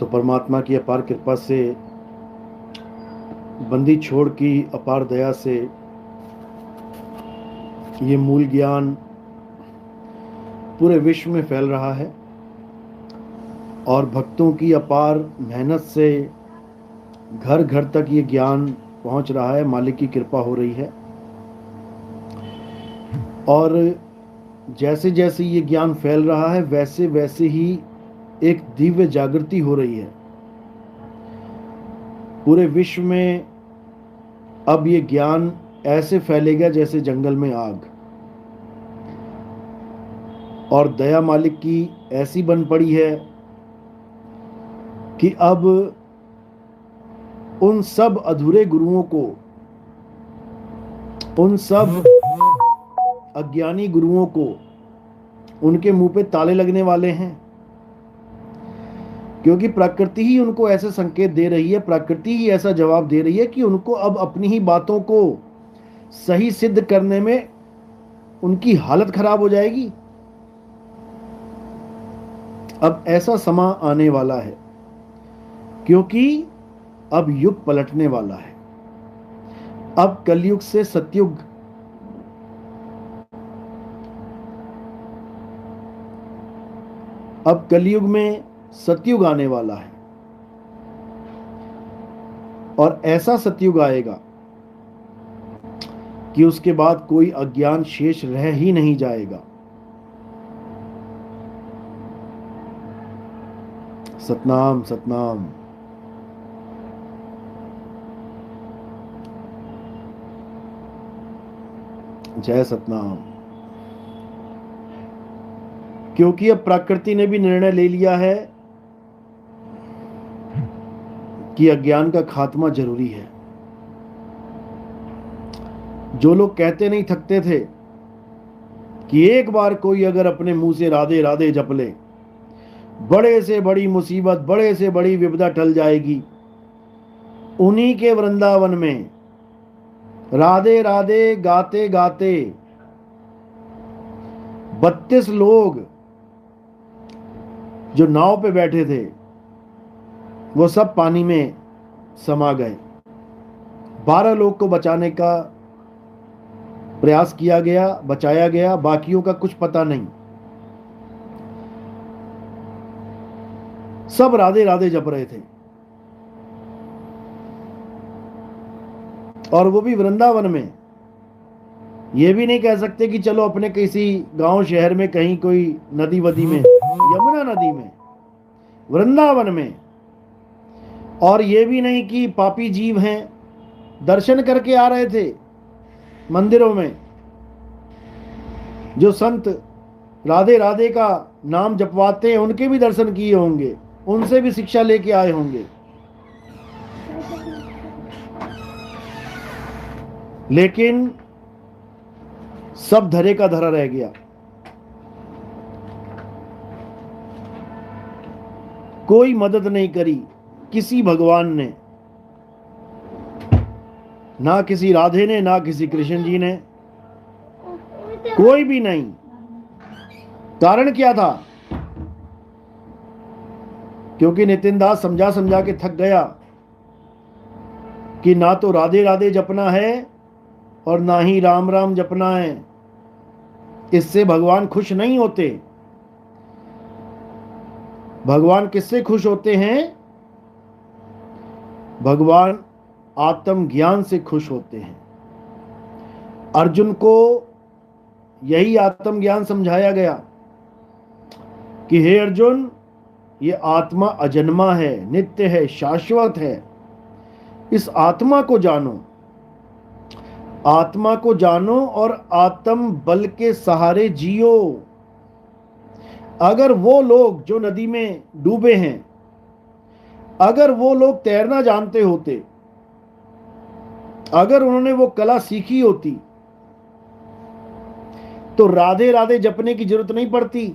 तो परमात्मा की अपार कृपा से, बंदी छोड़ की अपार दया से ये मूल ज्ञान पूरे विश्व में फैल रहा है और भक्तों की अपार मेहनत से घर घर तक ये ज्ञान पहुंच रहा है। मालिक की कृपा हो रही है और जैसे जैसे ये ज्ञान फैल रहा है वैसे वैसे ही एक दिव्य जागृति हो रही है पूरे विश्व में। अब ये ज्ञान ऐसे फैलेगा जैसे जंगल में आग, और दया मालिक की ऐसी बन पड़ी है कि अब उन सब अधूरे गुरुओं को, उन सब अज्ञानी गुरुओं को, उनके मुंह पे ताले लगने वाले हैं, क्योंकि प्रकृति ही उनको ऐसे संकेत दे रही है, प्रकृति ही ऐसा जवाब दे रही है कि उनको अब अपनी ही बातों को सही सिद्ध करने में उनकी हालत खराब हो जाएगी। अब ऐसा समा आने वाला है क्योंकि अब युग पलटने वाला है। अब कलयुग से सतयुग, अब कलयुग में सतयुग आने वाला है और ऐसा सतयुग आएगा कि उसके बाद कोई अज्ञान शेष रह ही नहीं जाएगा। सतनाम सतनाम। जय सतनाम। क्योंकि अब प्रकृति ने भी निर्णय ले लिया है कि अज्ञान का खात्मा जरूरी है। जो लोग कहते नहीं थकते थे कि एक बार कोई अगर अपने मुंह से राधे राधे जप ले, बड़े से बड़ी मुसीबत, बड़े से बड़ी विपदा टल जाएगी, उन्हीं के वृंदावन में राधे राधे गाते गाते 32 लोग जो नाव पे बैठे थे वो सब पानी में समा गए। 12 लोग को बचाने का प्रयास किया गया, बचाया गया, बाकियों का कुछ पता नहीं। सब राधे राधे जप रहे थे और वो भी वृंदावन में। ये भी नहीं कह सकते कि चलो अपने किसी गांव शहर में कहीं कोई नदी वदी में, यमुना नदी में, वृंदावन में। और ये भी नहीं कि पापी जीव हैं, दर्शन करके आ रहे थे मंदिरों में। जो संत राधे राधे का नाम जपवाते हैं उनके भी दर्शन किए होंगे, उनसे भी शिक्षा लेके आए होंगे, लेकिन सब धरे का धरा रह गया। कोई मदद नहीं करी किसी भगवान ने, ना किसी राधे ने, ना किसी कृष्ण जी ने, कोई भी नहीं। कारण क्या था? क्योंकि नितिन दास समझा समझा के थक गया कि ना तो राधे राधे जपना है और ना ही राम राम जपना है। इससे भगवान खुश नहीं होते। भगवान किससे खुश होते हैं? भगवान आत्म ज्ञान से खुश होते हैं। अर्जुन को यही आत्म ज्ञान समझाया गया कि हे अर्जुन, ये आत्मा अजन्मा है, नित्य है, शाश्वत है। इस आत्मा को जानो, आत्मा को जानो और आत्म बल के सहारे जियो। अगर वो लोग जो नदी में डूबे हैं, अगर वो लोग तैरना जानते होते, अगर उन्होंने वो कला सीखी होती तो राधे राधे जपने की जरूरत नहीं पड़ती,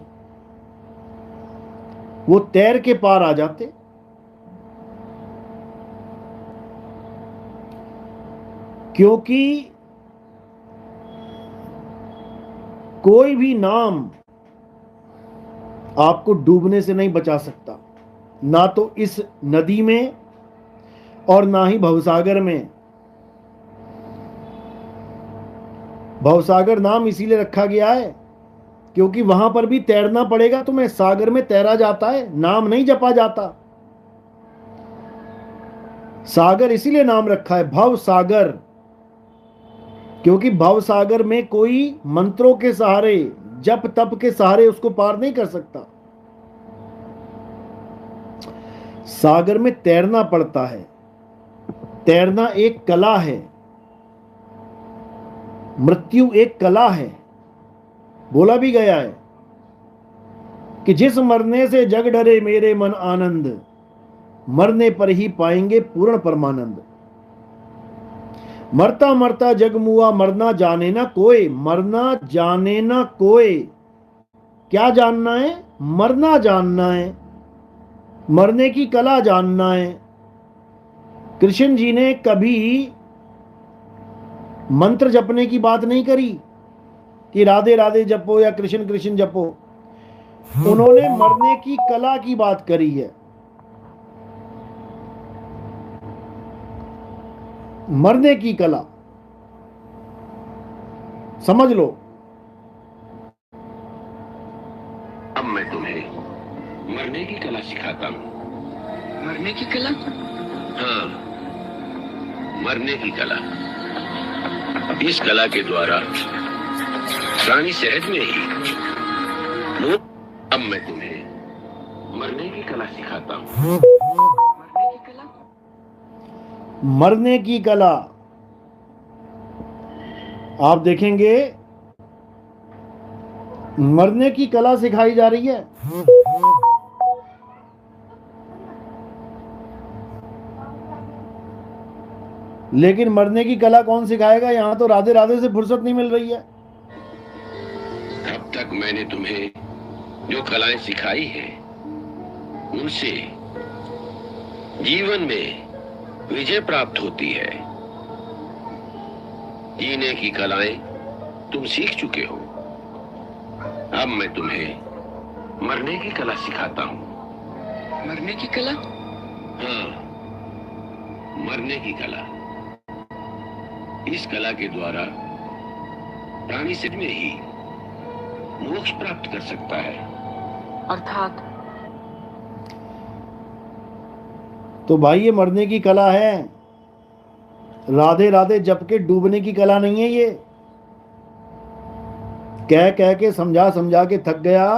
वो तैर के पार आ जाते। क्योंकि कोई भी नाम आपको डूबने से नहीं बचा सकता। ना तो इस नदी में और ना ही भवसागर में। भवसागर नाम इसीलिए रखा गया है क्योंकि वहां पर भी तैरना पड़ेगा तुम्हें। सागर में तैरा जाता है, नाम नहीं जपा जाता। सागर इसीलिए नाम रखा है भव सागर, क्योंकि भव सागर में कोई मंत्रों के सहारे, जप तप के सहारे उसको पार नहीं कर सकता। सागर में तैरना पड़ता है। तैरना एक कला है, मृत्यु एक कला है। बोला भी गया है कि जिस मरने से जग डरे मेरे मन आनंद, मरने पर ही पाएंगे पूर्ण परमानंद। मरता मरता जग मुआ मरना जाने ना कोई, मरना जाने ना कोई। क्या जानना है? मरना जानना है, मरने की कला जानना है। कृष्ण जी ने कभी मंत्र जपने की बात नहीं करी कि राधे राधे जपो या कृष्ण कृष्ण जपो। उन्होंने मरने की कला की बात करी है। मरने की कला समझ लो। अब मैं तुम्हें मरने की कला सिखाता हूँ। मरने की कला? हाँ, मरने की कला। इस कला के द्वारा प्राणी सहज में ही अब मैं तुम्हें मरने की कला सिखाता हूँ। मरने की कला? मरने की कला आप देखेंगे, मरने की कला सिखाई जा रही है। लेकिन मरने की कला कौन सिखाएगा? यहां तो राधे राधे से फुर्सत नहीं मिल रही है। अब तक मैंने तुम्हें जो कलाएं सिखाई हैं, उनसे जीवन में विजय प्राप्त होती है। जीने की कलाएं तुम सीख चुके हो। अब मैं तुम्हें मरने की कला सिखाता हूँ। मरने की कला? हाँ, मरने की कला। इस कला के द्वारा प्राणी सिद्ध में ही मोक्ष प्राप्त कर सकता है। अर्थात? तो भाई ये मरने की कला है, राधे राधे जप के डूबने की कला नहीं है। ये कह कह के समझा समझा के थक गया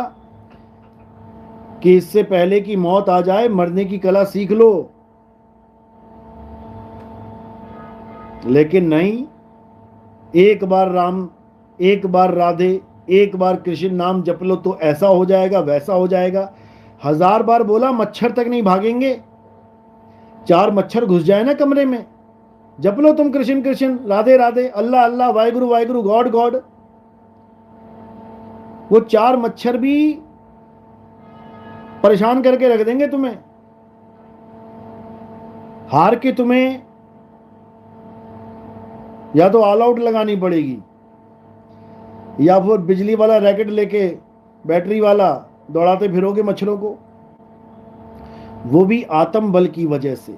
कि इससे पहले कि मौत आ जाए मरने की कला सीख लो। लेकिन नहीं, एक बार राम, एक बार राधे, एक बार कृष्ण नाम जप लो तो ऐसा हो जाएगा वैसा हो जाएगा। 1000 बार बोला, मच्छर तक नहीं भागेंगे। 4 मच्छर घुस जाए ना कमरे में, जप लो तुम कृष्ण कृष्ण, राधे राधे, अल्लाह अल्लाह, वाहिगुरु वाहिगुरु, गॉड गॉड, वो 4 मच्छर भी परेशान करके रख देंगे तुम्हें। हार के तुम्हें या तो ऑल आउट लगानी पड़ेगी या फिर बिजली वाला रैकेट लेके बैटरी वाला दौड़ाते फिरोगे मच्छरों को। वो भी आत्म बल की वजह से।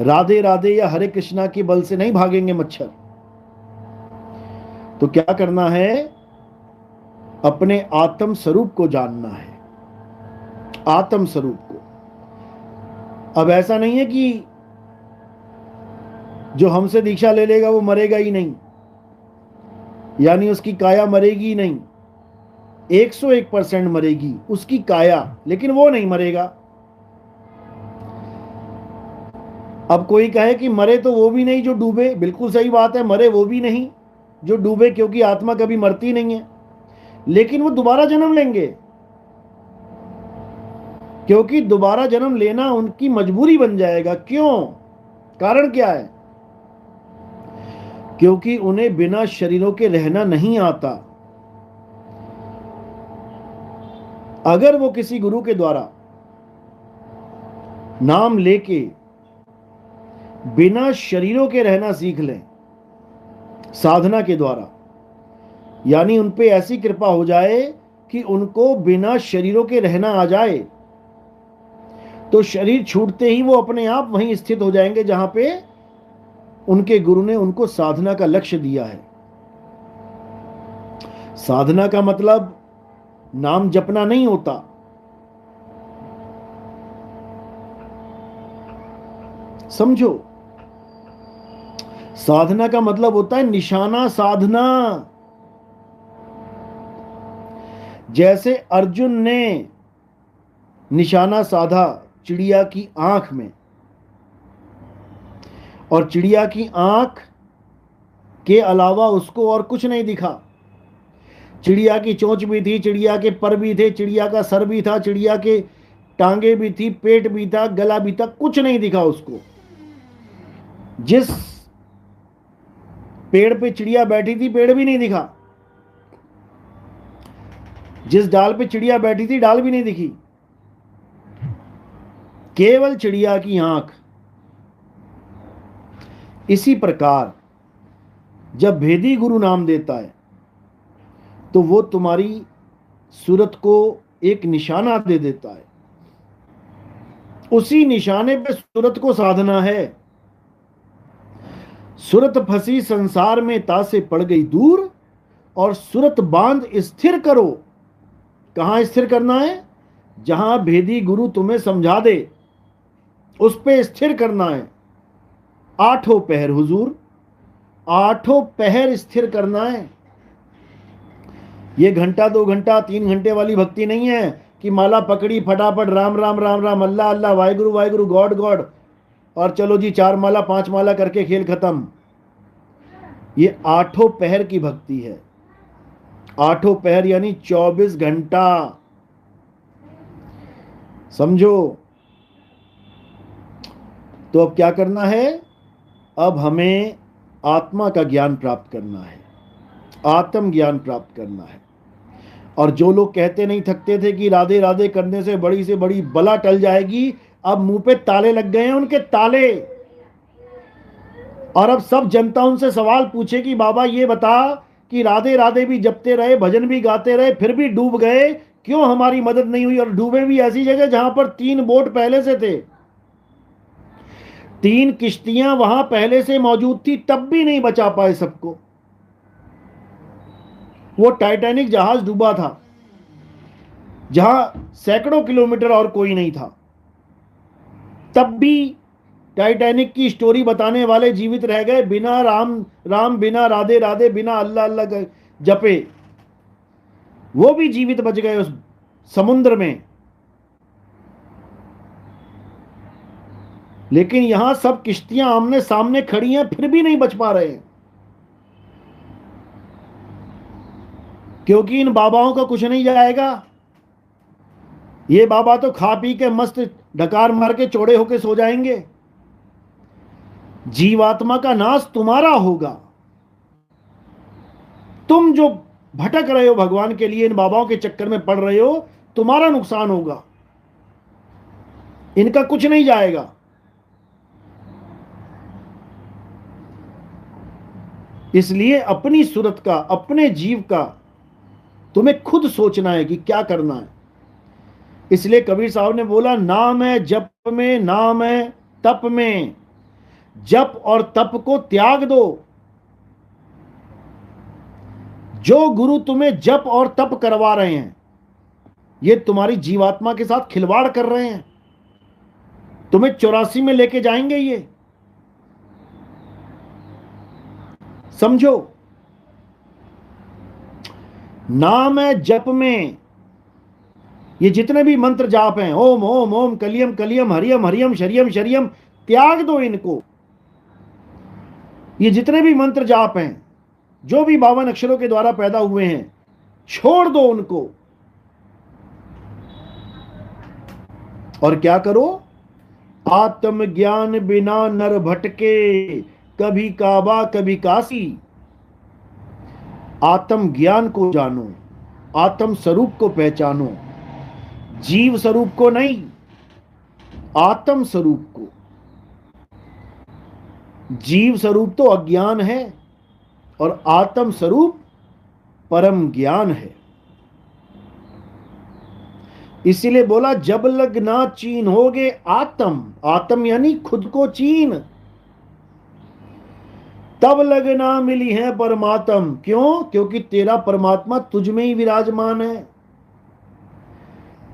राधे राधे या हरे कृष्णा के बल से नहीं भागेंगे मच्छर। तो क्या करना है? अपने आत्म स्वरूप को जानना है, आत्म स्वरूप को। अब ऐसा नहीं है कि जो हमसे दीक्षा ले लेगा वो मरेगा ही नहीं, यानी उसकी काया मरेगी ही नहीं। 101% मरेगी उसकी काया, लेकिन वो नहीं मरेगा। अब कोई कहे कि मरे तो वो भी नहीं जो डूबे, बिल्कुल सही बात है, मरे वो भी नहीं जो डूबे, क्योंकि आत्मा कभी मरती नहीं है। लेकिन वो दोबारा जन्म लेंगे, क्योंकि दोबारा जन्म लेना उनकी मजबूरी बन जाएगा। क्यों? कारण क्या है? क्योंकि उन्हें बिना शरीरों के रहना नहीं आता। अगर वो किसी गुरु के द्वारा नाम लेके बिना शरीरों के रहना सीख लें साधना के द्वारा, यानी उन पे ऐसी कृपा हो जाए कि उनको बिना शरीरों के रहना आ जाए, तो शरीर छूटते ही वो अपने आप वहीं स्थित हो जाएंगे जहां पे उनके गुरु ने उनको साधना का लक्ष्य दिया है। साधना का मतलब नाम जपना नहीं होता। समझो, साधना का मतलब होता है निशाना साधना। जैसे अर्जुन ने निशाना साधा चिड़िया की आंख में, और चिड़िया की आंख के अलावा उसको और कुछ नहीं दिखा। चिड़िया की चोंच भी थी, चिड़िया के पर भी थे, चिड़िया का सर भी था, चिड़िया के टांगे भी थी, पेट भी था, गला भी था, कुछ नहीं दिखा उसको। जिस पेड़ पे चिड़िया बैठी थी पेड़ भी नहीं दिखा, जिस डाल पे चिड़िया बैठी थी डाल भी नहीं दिखी, केवल चिड़िया की आंख। इसी प्रकार जब भेदी गुरु नाम देता है तो वो तुम्हारी सूरत को एक निशाना दे देता है। उसी निशाने पे सूरत को साधना है। सूरत फंसी संसार में तासे पड़ गई दूर, और सूरत बांध स्थिर करो। कहां स्थिर करना है? जहां भेदी गुरु तुम्हें समझा दे उस पे स्थिर करना है। आठों पहर हुजूर, आठों पहर स्थिर करना है। ये घंटा 2 घंटा 3 घंटे वाली भक्ति नहीं है कि माला पकड़ी फटाफट राम राम राम राम अल्लाह अल्लाह वाहिगुरु वाहिगुरु गॉड गॉड और चलो जी 4 माला 5 माला करके खेल खत्म। ये आठों पहर की भक्ति है। आठों पहर यानी 24 घंटा। समझो। तो अब क्या करना है? अब हमें आत्मा का ज्ञान प्राप्त करना है, आत्म ज्ञान प्राप्त करना है। और जो लोग कहते नहीं थकते थे कि राधे राधे करने से बड़ी बड़ी बला टल जाएगी, अब मुंह पे ताले लग गए हैं उनके ताले। और अब सब जनता उनसे सवाल पूछे कि बाबा ये बता कि राधे राधे भी जपते रहे, भजन भी गाते रहे, फिर भी डूब गए, क्यों हमारी मदद नहीं हुई? और डूबे भी ऐसी जगह जहां पर 3 बोट पहले से थे, 3 किश्तियां वहां पहले से मौजूद थी, तब भी नहीं बचा पाए सबको। वो टाइटैनिक जहाज डूबा था जहां सैकड़ों किलोमीटर और कोई नहीं था, तब भी टाइटैनिक की स्टोरी बताने वाले जीवित रह गए, बिना राम राम, बिना राधे राधे, बिना अल्लाह अल्लाह जपे। वो भी जीवित बच गए उस समुद्र में। लेकिन यहां सब किश्तियां आमने सामने खड़ी हैं, फिर भी नहीं बच पा रहे हैं, क्योंकि इन बाबाओं का कुछ नहीं जाएगा। ये बाबा तो खा पी के मस्त ढकार मार के चौड़े होके सो जाएंगे। जीवात्मा का नाश तुम्हारा होगा। तुम जो भटक रहे हो भगवान के लिए, इन बाबाओं के चक्कर में पड़ रहे हो, तुम्हारा नुकसान होगा, इनका कुछ नहीं जाएगा। इसलिए अपनी सूरत का, अपने जीव का तुम्हें खुद सोचना है कि क्या करना है। इसलिए कबीर साहब ने बोला, नाम है जप में, नाम है तप में, जप और तप को त्याग दो। जो गुरु तुम्हें जप और तप करवा रहे हैं, ये तुम्हारी जीवात्मा के साथ खिलवाड़ कर रहे हैं, तुम्हें 84 में लेके जाएंगे ये। समझो, नाम है जप में, ये जितने भी मंत्र जाप हैं, ओम ओम ओम कलियम कलियम हरियम हरियम शरियम शरियम, त्याग दो इनको। ये जितने भी मंत्र जाप हैं, जो भी 52 अक्षरों के द्वारा पैदा हुए हैं, छोड़ दो उनको। और क्या करो? आत्म ज्ञान बिना नर भटके, कभी काबा कभी काशी। आत्म ज्ञान को जानो, आत्म स्वरूप को पहचानो, जीव स्वरूप को नहीं, आत्म स्वरूप को। जीव स्वरूप तो अज्ञान है और आत्म स्वरूप परम ज्ञान है। इसीलिए बोला जब लग ना चीन होगे आत्म, आत्म यानी खुद को चीन, तब लगना मिली है परमात्म। क्यों? क्योंकि तेरा परमात्मा तुझ में ही विराजमान है,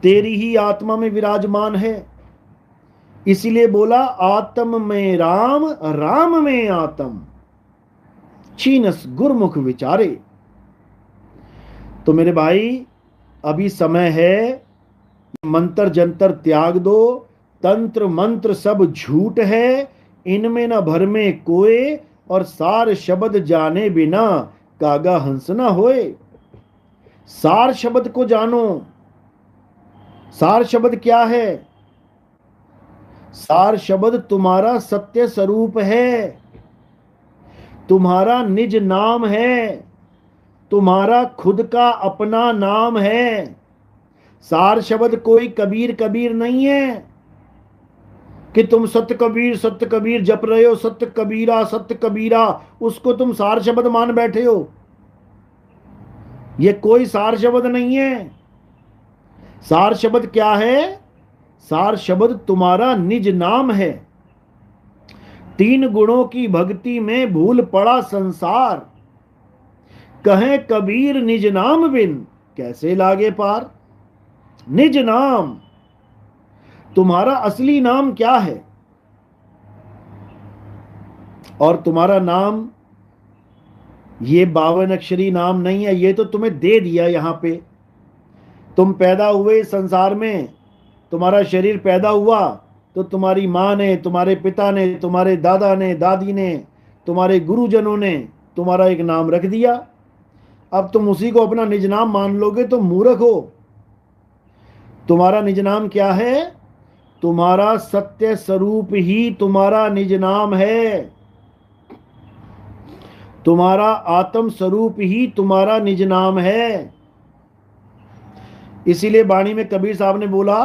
तेरी ही आत्मा में विराजमान है। इसीलिए बोला आत्म में राम, राम में आत्म, चीनस गुरमुख विचारे। तो मेरे भाई अभी समय है, मंत्र जंतर त्याग दो, तंत्र मंत्र सब झूठ है, इनमें न भर में कोय, और सार शब्द जाने बिना कागा हंस न होए। सार शब्द को जानो। सार शब्द क्या है? सार शब्द तुम्हारा सत्य स्वरूप है, तुम्हारा निज नाम है, तुम्हारा खुद का अपना नाम है। सार शब्द कोई कबीर कबीर नहीं है कि तुम सत्य कबीर जप रहे हो, सत्य कबीरा, उसको तुम सार शब्द मान बैठे हो। ये कोई सार शब्द नहीं है। सार शब्द क्या है? सार शब्द तुम्हारा निज नाम है। तीन गुणों की भक्ति में भूल पड़ा संसार, कहे कबीर निज नाम बिन कैसे लागे पार। निज नाम, तुम्हारा असली नाम क्या है? और तुम्हारा नाम ये 52 अक्षरी नाम नहीं है, ये तो तुम्हें दे दिया। यहां पे तुम पैदा हुए संसार में, तुम्हारा शरीर पैदा हुआ तो तुम्हारी माँ ने, तुम्हारे पिता ने, तुम्हारे दादा ने, दादी ने, तुम्हारे गुरुजनों ने तुम्हारा एक नाम रख दिया। अब तुम उसी को अपना निज नाम मान लोगे तो मूर्ख हो। तुम्हारा निज नाम क्या है? तुम्हारा सत्य स्वरूप ही तुम्हारा निज नाम है, तुम्हारा आत्म स्वरूप ही तुम्हारा निज नाम है। इसीलिए वाणी में कबीर साहब ने बोला,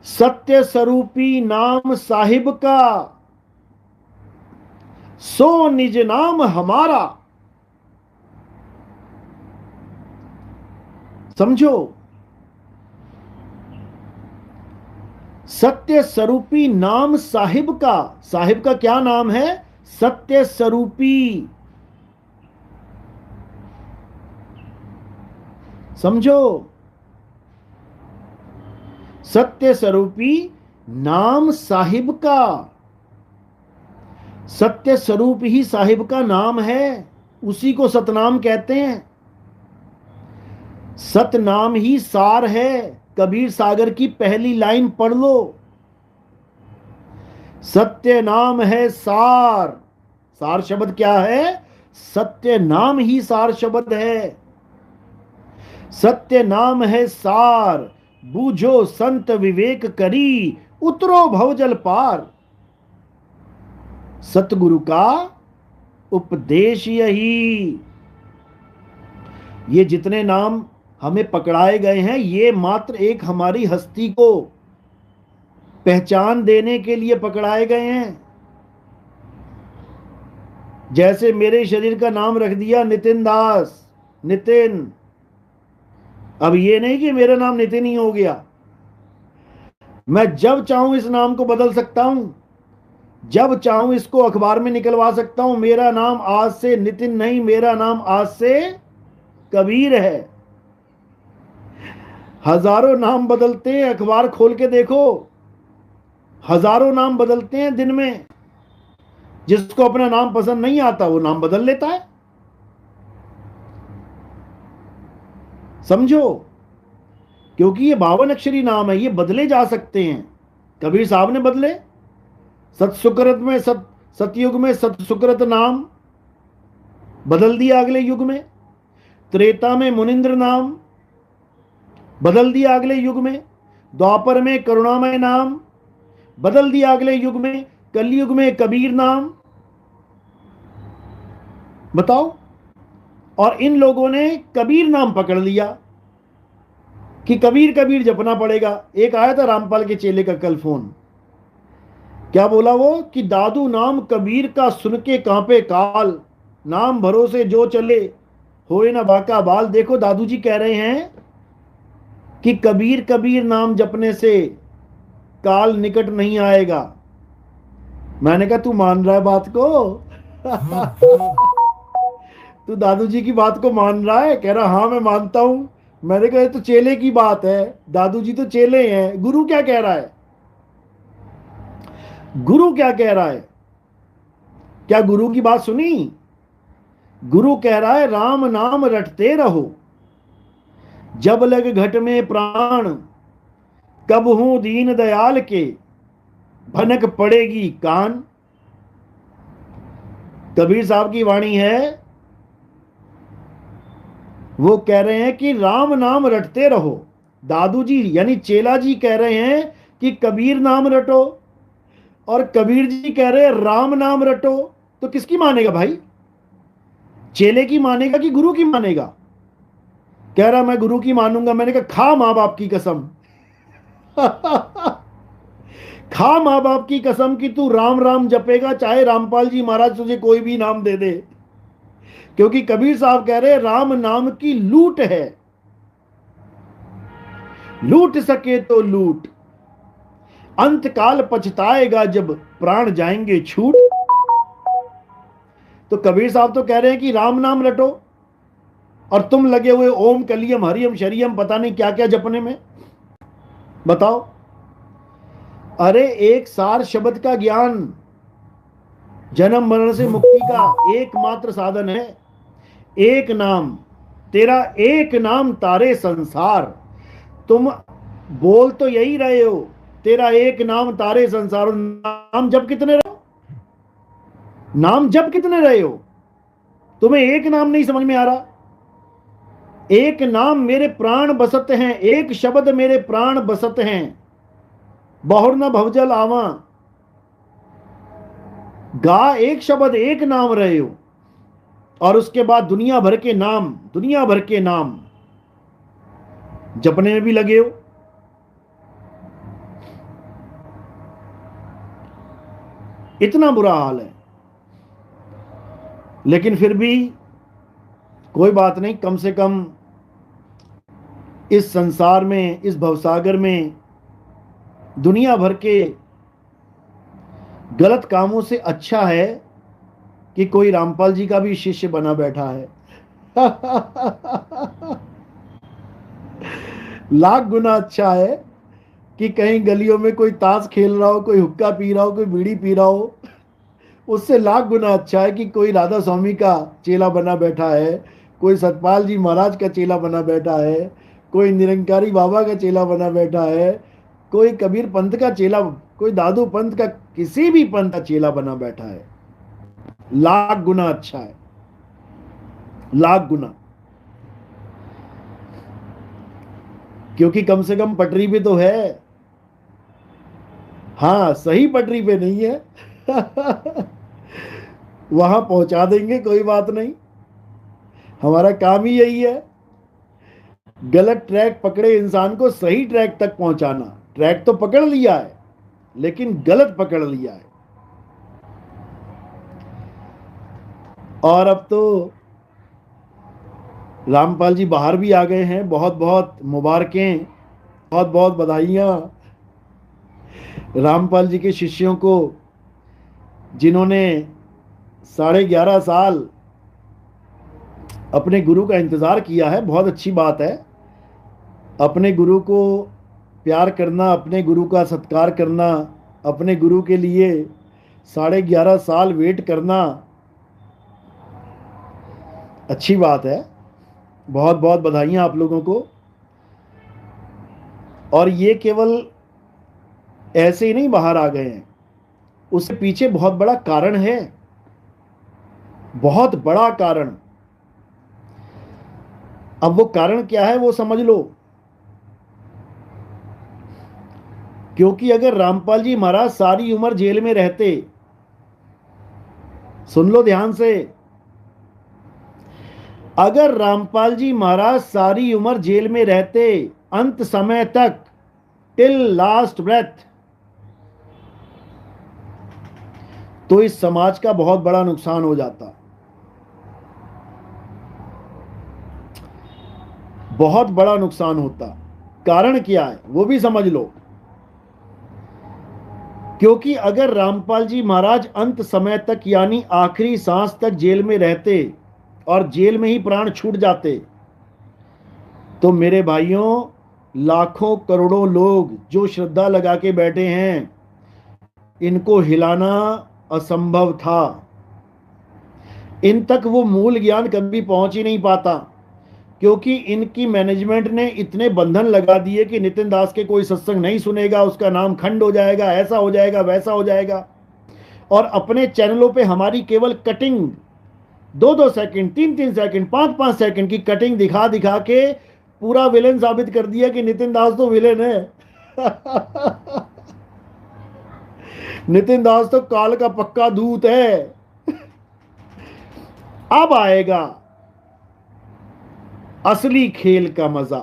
सत्य स्वरूपी नाम साहिब का, सो निज नाम हमारा। समझो, सत्य स्वरूपी नाम साहिब का। साहिब का क्या नाम है? सत्य स्वरूपी। समझो, सत्य स्वरूपी नाम साहिब का। सत्य स्वरूप ही साहिब का नाम है, उसी को सतनाम कहते हैं। सतनाम ही सार है। कबीर सागर की पहली लाइन पढ़ लो, सत्य नाम है सार। सार शब्द क्या है? सत्य नाम ही सार शब्द है। सत्य नाम है सार, बूझो संत विवेक करी, उतरो भवजल पार। सतगुरु का उपदेश यही। ये जितने नाम हमें पकड़ाए गए हैं, ये मात्र एक हमारी हस्ती को पहचान देने के लिए पकड़ाए गए हैं। जैसे मेरे शरीर का नाम रख दिया नितिन दास, नितिन। अब ये नहीं कि मेरा नाम नितिन ही हो गया, मैं जब चाहूं इस नाम को बदल सकता हूं, जब चाहूं इसको अखबार में निकलवा सकता हूं। मेरा नाम आज से नितिन नहीं, मेरा नाम आज से कबीर है। हजारों नाम बदलते हैं, अखबार खोल के देखो, हजारों नाम बदलते हैं दिन में। जिसको अपना नाम पसंद नहीं आता वो नाम बदल लेता है। समझो, क्योंकि ये 52 अक्षरी नाम है, ये बदले जा सकते हैं। कबीर साहब ने बदले। सतसुकृत में सतयुग में सतसुकृत नाम बदल दिया अगले युग में। त्रेता में मुनिंद्र नाम बदल दिया अगले युग में। द्वापर में करुणामय नाम बदल दिया अगले युग में। कलयुग में कबीर नाम। बताओ। और इन लोगों ने कबीर नाम पकड़ लिया कि कबीर कबीर जपना पड़ेगा। एक आया था रामपाल के चेले का कल फोन, क्या बोला वो कि दादू नाम कबीर का सुन के कांपे काल, नाम भरोसे जो चले होए ना बाका बाल। देखो दादू जी कह रहे हैं कि कबीर कबीर नाम जपने से काल निकट नहीं आएगा। मैंने कहा तू मान रहा है बात को? तू दादू जी की बात को मान रहा है? कह रहा हाँ मैं मानता हूं। मैंने कहा ये तो चेले की बात है, दादू जी तो चेले हैं, गुरु क्या कह रहा है? गुरु क्या कह रहा है? क्या गुरु की बात सुनी? गुरु कह रहा है राम नाम रटते रहो, जब लग घट में प्राण, कब हूं दीन दयाल के, भनक पड़ेगी कान। कबीर साहब की वाणी है, वो कह रहे हैं कि राम नाम रटते रहो। दादू जी यानी चेला जी कह रहे हैं कि कबीर नाम रटो, और कबीर जी कह रहे हैं राम नाम रटो। तो किसकी मानेगा भाई? चेले की मानेगा कि गुरु की मानेगा? कह रहा मैं गुरु की मानूंगा। मैंने कहा खा मां बाप की कसम। खा मां बाप की कसम कि तू राम राम जपेगा, चाहे रामपाल जी महाराज तुझे कोई भी नाम दे दे। क्योंकि कबीर साहब कह रहे राम नाम की लूट है, लूट सके तो लूट, अंत काल पछताएगा जब प्राण जाएंगे छूट। तो कबीर साहब तो कह रहे हैं कि राम नाम रटो, और तुम लगे हुए ओम कलियम हरियम शरियम पता नहीं क्या क्या जपने में। बताओ। अरे एक सार शब्द का ज्ञान जन्म मरण से मुक्ति का एकमात्र साधन है। एक नाम, तेरा एक नाम तारे संसार। तुम बोल तो यही रहे हो, तेरा एक नाम तारे संसार। नाम जप कितने रहे हो? नाम जप कितने रहे हो? तुम्हें एक नाम नहीं समझ में आ रहा? एक नाम मेरे प्राण बसत हैं, एक शब्द मेरे प्राण बसत हैं, बहुर न भवजल आवा। गा एक शब्द एक नाम रहे हो, और उसके बाद दुनिया भर के नाम, दुनिया भर के नाम जपने में भी लगे हो। इतना बुरा हाल है। लेकिन फिर भी कोई बात नहीं, कम से कम इस संसार में, इस भवसागर में दुनिया भर के गलत कामों से अच्छा है कि कोई रामपाल जी का भी शिष्य बना बैठा है। लाख गुना अच्छा है कि कहीं गलियों में कोई ताश खेल रहा हो, कोई हुक्का पी रहा हो, कोई बीड़ी पी रहा हो। उससे लाख गुना अच्छा है कि कोई राधा स्वामी का चेला बना बैठा है, कोई सतपाल जी महाराज का चेला बना बैठा है, कोई निरंकारी बाबा का चेला बना बैठा है, कोई कबीर पंथ का चेला, कोई दादू पंथ का, किसी भी पंथ का चेला बना बैठा है। लाख गुना अच्छा है, लाख गुना। क्योंकि कम से कम पटरी पे तो है। हाँ, सही पटरी पे नहीं है। वहां पहुंचा देंगे, कोई बात नहीं, हमारा काम ही यही है। गलत ट्रैक पकड़े इंसान को सही ट्रैक तक पहुंचाना। ट्रैक तो पकड़ लिया है, लेकिन गलत पकड़ लिया है। और अब तो रामपाल जी बाहर भी आ गए हैं। बहुत बहुत मुबारकें, बहुत बहुत बधाइयां रामपाल जी के शिष्यों को, जिन्होंने 11.5 साल अपने गुरु का इंतजार किया है। बहुत अच्छी बात है। अपने गुरु को प्यार करना, अपने गुरु का सत्कार करना, अपने गुरु के लिए 11.5 साल वेट करना अच्छी बात है। बहुत बहुत बधाइयां आप लोगों को। और ये केवल ऐसे ही नहीं बाहर आ गए हैं, उसके पीछे बहुत बड़ा कारण है, बहुत बड़ा कारण। अब वो कारण क्या है वो समझ लो। क्योंकि अगर रामपाल जी महाराज सारी उम्र जेल में रहते, सुन लो ध्यान से, अगर रामपाल जी महाराज सारी उम्र जेल में रहते, अंत समय तक, टिल लास्ट ब्रेथ, तो इस समाज का बहुत बड़ा नुकसान हो जाता, बहुत बड़ा नुकसान होता। कारण क्या है वो भी समझ लो। क्योंकि अगर रामपाल जी महाराज अंत समय तक यानी आखिरी सांस तक जेल में रहते और जेल में ही प्राण छूट जाते, तो मेरे भाइयों लाखों करोड़ों लोग जो श्रद्धा लगा के बैठे हैं, इनको हिलाना असंभव था। इन तक वो मूल ज्ञान कभी पहुंच ही नहीं पाता, क्योंकि इनकी मैनेजमेंट ने इतने बंधन लगा दिए कि नितिन दास के कोई सत्संग नहीं सुनेगा, उसका नाम खंड हो जाएगा, ऐसा हो जाएगा, वैसा हो जाएगा। और अपने चैनलों पे हमारी केवल कटिंग 2-2 सेकंड, 3-3 सेकंड, 5-5 सेकंड की कटिंग दिखा दिखा के पूरा विलेन साबित कर दिया कि नितिन दास तो विलेन है। नितिन दास तो काल का पक्का दूत है। अब आएगा असली खेल का मजा।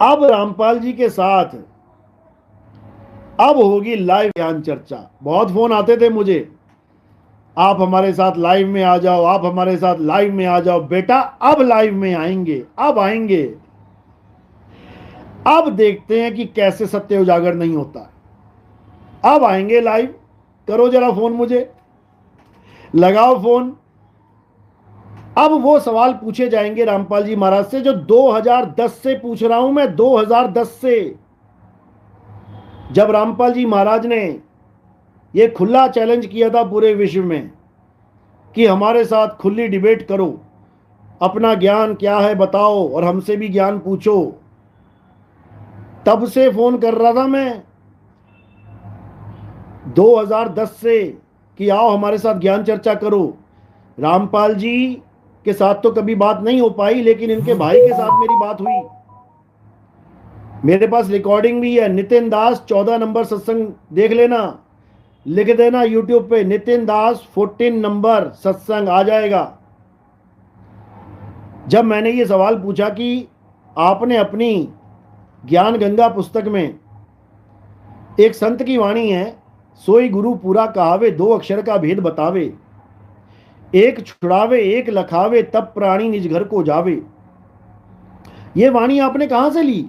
अब रामपाल जी के साथ अब होगी लाइव ज्ञान चर्चा। बहुत फोन आते थे मुझे, आप हमारे साथ लाइव में आ जाओ, आप हमारे साथ लाइव में आ जाओ। बेटा अब लाइव में आएंगे, अब आएंगे। अब देखते हैं कि कैसे सत्य उजागर नहीं होता। अब आएंगे लाइव। करो जरा फोन, मुझे लगाओ फोन। अब वो सवाल पूछे जाएंगे रामपाल जी महाराज से जो 2010 से पूछ रहा हूं मैं। 2010 से, जब रामपाल जी महाराज ने ये खुला चैलेंज किया था पूरे विश्व में कि हमारे साथ खुली डिबेट करो, अपना ज्ञान क्या है बताओ और हमसे भी ज्ञान पूछो, तब से फोन कर रहा था मैं 2010 से कि आओ हमारे साथ ज्ञान चर्चा करो। रामपाल जी के साथ तो कभी बात नहीं हो पाई, लेकिन इनके भाई के साथ मेरी बात हुई। मेरे पास रिकॉर्डिंग भी है। नितिन दास 14 नंबर सत्संग देख लेना, लिख देना यूट्यूब पे नितिन दास 14 नंबर सत्संग आ जाएगा। जब मैंने ये सवाल पूछा कि आपने अपनी ज्ञान गंगा पुस्तक में एक संत की वाणी है, सोई गुरु पूरा कहावे, 2 अक्षर का भेद बतावे, एक छुड़ावे एक लखावे, तब प्राणी निज घर को जावे। ये वाणी आपने कहां से ली?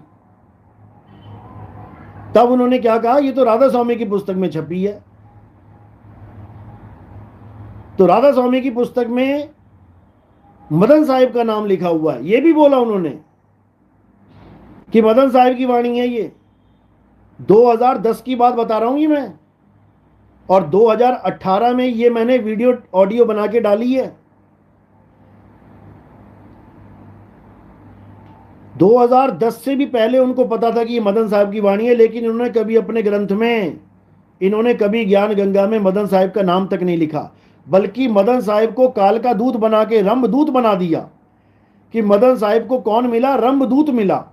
तब उन्होंने क्या कहा, ये तो राधा स्वामी की पुस्तक में छपी है। तो राधा स्वामी की पुस्तक में मदन साहिब का नाम लिखा हुआ है। ये भी बोला उन्होंने कि मदन साहिब की वाणी है ये। 2010 की बात बता रहा हूं ये मैं, और 2018 में ये मैंने वीडियो ऑडियो बना के डाली है। 2010 से भी पहले उनको पता था कि ये मदन साहिब की वाणी है, लेकिन इन्होंने कभी अपने ग्रंथ में, इन्होंने कभी ज्ञान गंगा में मदन साहिब का नाम तक नहीं लिखा, बल्कि मदन साहिब को काल का दूत बना के रंभदूत बना दिया। कि मदन साहिब को कौन मिला? रंभदूत मिला।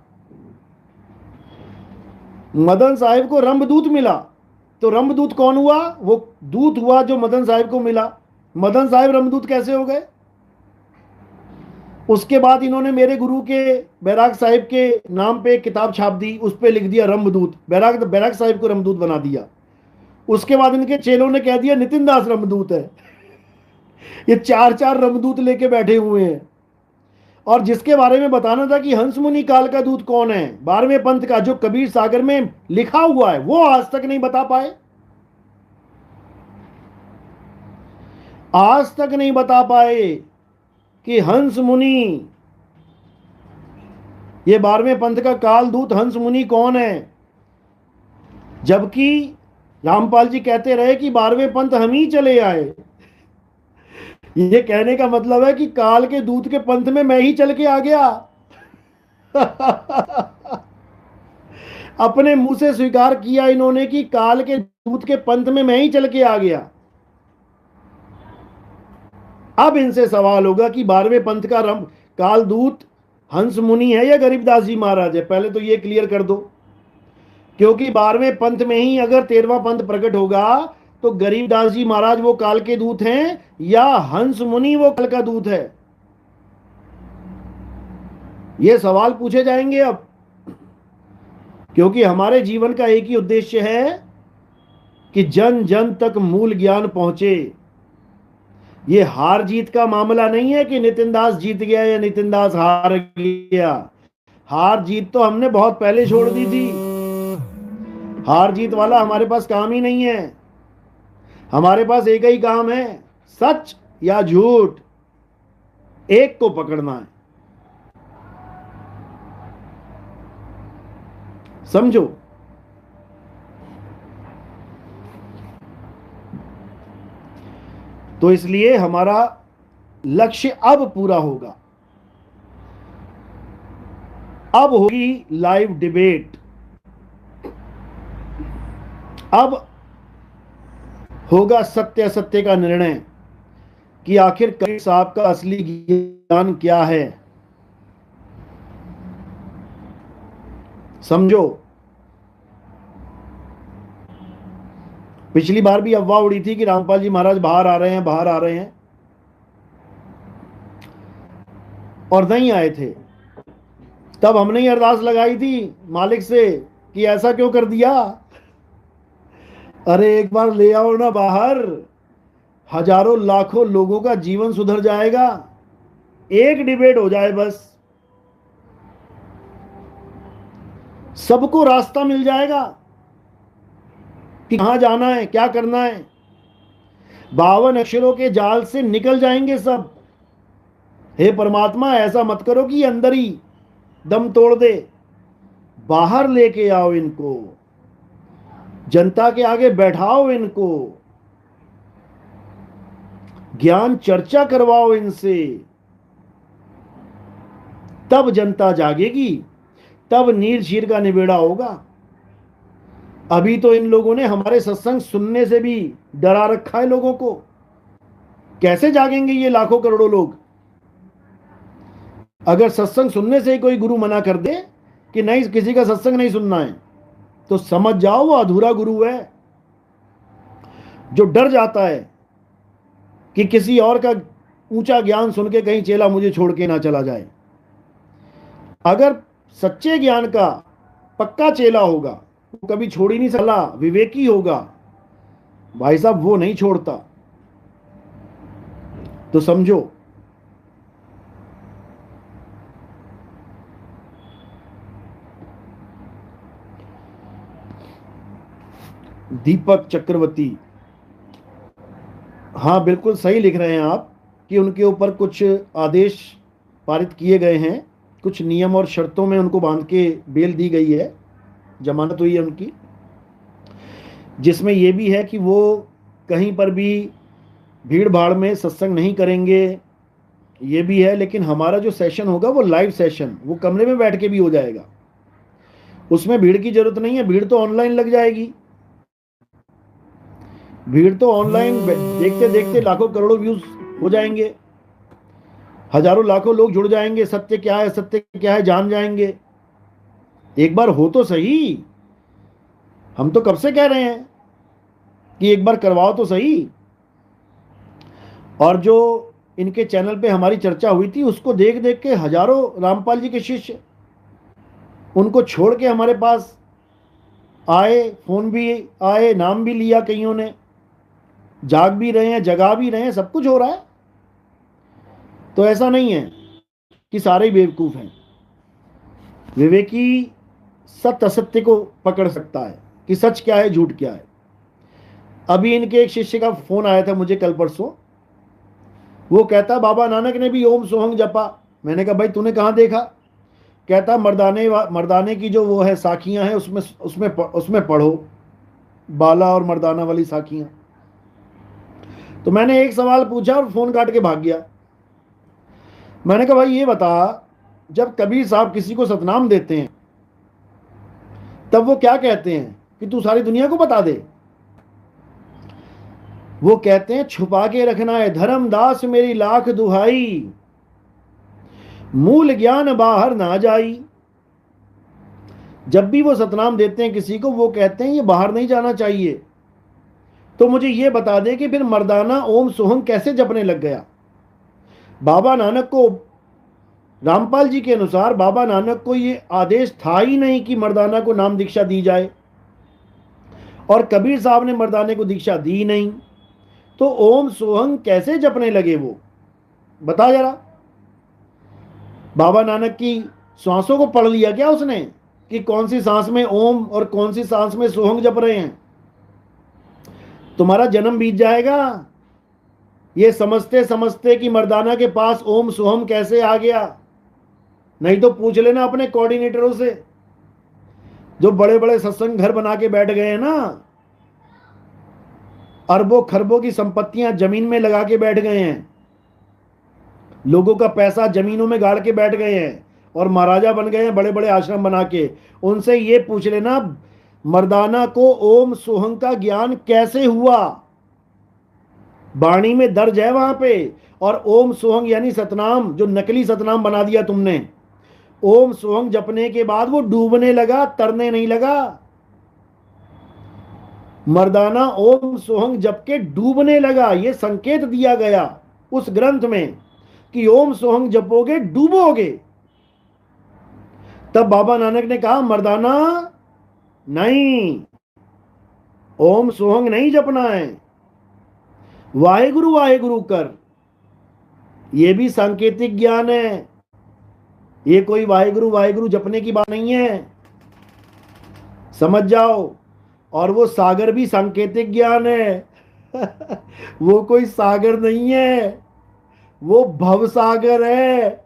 मदन साहिब को रंभदूत मिला। तो रंभदूत कौन हुआ? वो दूत हुआ जो मदन साहिब को मिला। मदन साहिब रंभदूत कैसे हो गए? उसके बाद इन्होंने मेरे गुरु के बैराग साहिब के नाम पे किताब छाप दी, उस पे लिख दिया रंभदूत। बैराग साहिब को रंभदूत बना दिया। उसके बाद इनके चेलों ने कह दिया नितिन दास रंभदूत है। ये 4-4 रंभदूत लेके बैठे हुए हैं। और जिसके बारे में बताना था कि हंस मुनि काल का दूत कौन है, 12वें पंथ का, जो कबीर सागर में लिखा हुआ है, वो आज तक नहीं बता पाए। आज तक नहीं बता पाए कि हंस मुनि, ये 12वें पंथ का काल दूत हंस मुनि कौन है। जबकि रामपाल जी कहते रहे कि 12वें पंथ हम ही चले आए। ये कहने का मतलब है कि काल के दूत के पंथ में मैं ही चल के आ गया। अपने मुंह से स्वीकार किया इन्होंने कि काल के दूत के पंथ में मैं ही चल के आ गया। अब इनसे सवाल होगा कि 12वें पंथ का काल दूत हंस मुनि है या गरीबदास जी महाराज है। पहले तो ये क्लियर कर दो, क्योंकि 12वें पंथ में ही अगर 13वां पंथ प्रकट होगा तो गरीबदास जी महाराज वो काल के दूत हैं या हंस मुनि वो काल का दूत है? ये सवाल पूछे जाएंगे अब, क्योंकि हमारे जीवन का एक ही उद्देश्य है कि जन जन तक मूल ज्ञान पहुंचे। ये हार जीत का मामला नहीं है कि नितिन दास जीत गया या नितिन दास हार गया। हार जीत तो हमने बहुत पहले छोड़ दी थी। हार जीत वाला हमारे पास काम ही नहीं है। हमारे पास एक ही काम है, सच या झूठ, एक को पकड़ना है। समझो। तो इसलिए हमारा लक्ष्य अब पूरा होगा। अब होगी लाइव डिबेट। अब होगा सत्य असत्य का निर्णय कि आखिर कबीर साहब का असली ज्ञान क्या है। समझो। पिछली बार भी अफवाह उड़ी थी कि रामपाल जी महाराज बाहर आ रहे हैं, बाहर आ रहे हैं, और नहीं आए थे। तब हमने ही अरदास लगाई थी मालिक से कि ऐसा क्यों कर दिया। अरे एक बार ले आओ ना बाहर, हजारों लाखों लोगों का जीवन सुधर जाएगा। एक डिबेट हो जाए बस, सबको रास्ता मिल जाएगा कि कहां जाना है, क्या करना है। 52 अक्षरों के जाल से निकल जाएंगे सब। हे परमात्मा, ऐसा मत करो कि अंदर ही दम तोड़ दे। बाहर लेके आओ इनको, जनता के आगे बैठाओ इनको, ज्ञान चर्चा करवाओ इनसे। तब जनता जागेगी, तब नीर चीर का निबेड़ा होगा। अभी तो इन लोगों ने हमारे सत्संग सुनने से भी डरा रखा है लोगों को। कैसे जागेंगे ये लाखों करोड़ों लोग? अगर सत्संग सुनने से ही कोई गुरु मना कर दे कि नहीं, किसी का सत्संग नहीं सुनना है, तो समझ जाओ वो अधूरा गुरु है, जो डर जाता है कि किसी और का ऊंचा ज्ञान सुन के कहीं चेला मुझे छोड़ के ना चला जाए। अगर सच्चे ज्ञान का पक्का चेला होगा, वो कभी छोड़ ही नहीं सकता, विवेकी होगा भाई साहब, वो नहीं छोड़ता। तो समझो। दीपक चक्रवर्ती, हाँ बिल्कुल सही लिख रहे हैं आप कि उनके ऊपर कुछ आदेश पारित किए गए हैं, कुछ नियम और शर्तों में उनको बांध के बेल दी गई है, जमानत हुई है उनकी, जिसमें यह भी है कि वो कहीं पर भी भीड़ भाड़ में सत्संग नहीं करेंगे, ये भी है। लेकिन हमारा जो सेशन होगा वो लाइव सेशन, वो कमरे में बैठ के भी हो जाएगा, उसमें भीड़ की जरूरत नहीं है। भीड़ तो ऑनलाइन लग जाएगी, भीड़ तो ऑनलाइन देखते देखते लाखों करोड़ों व्यूज हो जाएंगे, हजारों लाखों लोग जुड़ जाएंगे, सत्य क्या है, सत्य क्या है जान जाएंगे। एक बार हो तो सही, हम तो कब से कह रहे हैं कि एक बार करवाओ तो सही। और जो इनके चैनल पे हमारी चर्चा हुई थी, उसको देख देख के हजारों रामपाल जी के शिष्य उनको छोड़ के हमारे पास आए, फोन भी आए, नाम भी लिया कईयों ने, जाग भी रहे हैं, जगा भी रहे हैं, सब कुछ हो रहा है। तो ऐसा नहीं है कि सारे ही बेवकूफ हैं। विवेकी सत्य असत्य को पकड़ सकता है कि सच क्या है, झूठ क्या है। अभी इनके एक शिष्य का फोन आया था मुझे कल परसों, वो कहता बाबा नानक ने भी ओम सोहंग जपा। मैंने कहा भाई तूने कहाँ देखा? कहता मर्दाने की जो वो है साखियां हैं, उसमें पढ़ो, बाला और मर्दाना वाली साखियां। तो मैंने एक सवाल पूछा और फोन काट के भाग गया। मैंने कहा भाई ये बता, जब कबीर साहब किसी को सतनाम देते हैं तब वो क्या कहते हैं कि तू सारी दुनिया को बता दे? वो कहते हैं छुपा के रखना है धर्मदास मेरी लाख दुहाई, मूल ज्ञान बाहर ना जाई। जब भी वो सतनाम देते हैं किसी को, वो कहते हैं ये बाहर नहीं जाना चाहिए। तो मुझे ये बता दे कि फिर मर्दाना ओम सोहम कैसे जपने लग गया? बाबा नानक को, रामपाल जी के अनुसार बाबा नानक को ये आदेश था ही नहीं कि मर्दाना को नाम दीक्षा दी जाए, और कबीर साहब ने मर्दाने को दीक्षा दी नहीं। तो ओम सोहम कैसे जपने लगे वो? बता जरा। बाबा नानक की सांसों को पढ़ लिया क्या उसने कि कौन सी सांस में ओम और कौन सी सांस में सोहंग जप रहे हैं? तुम्हारा जन्म बीत जाएगा ये समझते समझते कि मर्दाना के पास ओम सोहम कैसे आ गया। नहीं तो पूछ लेना अपने कोऑर्डिनेटरों से, जो बड़े बड़े सत्संग घर बना के बैठ गए हैं ना, अरबों खरबों की संपत्तियां जमीन में लगा के बैठ गए हैं, लोगों का पैसा जमीनों में गाड़ के बैठ गए हैं और महाराजा बन गए हैं बड़े बड़े आश्रम बना के। उनसे ये पूछ लेना मर्दाना को ओम सोहंग का ज्ञान कैसे हुआ। वाणी में दर्ज है वहां पे। और ओम सोहंग यानी सतनाम, जो नकली सतनाम बना दिया तुमने। ओम सोहंग जपने के बाद वो डूबने लगा, तरने नहीं लगा। मर्दाना ओम सोहंग जप के डूबने लगा। ये संकेत दिया गया उस ग्रंथ में कि ओम सोहंग जपोगे डूबोगे। तब बाबा नानक ने कहा मर्दाना नहीं, ओम सोहंग नहीं जपना है, वाहेगुरु वाहेगुरु कर। यह भी सांकेतिक ज्ञान है, ये कोई वाहेगुरु वाहेगुरु जपने की बात नहीं है, समझ जाओ। और वो सागर भी सांकेतिक ज्ञान है वो कोई सागर नहीं है, वो भव सागर है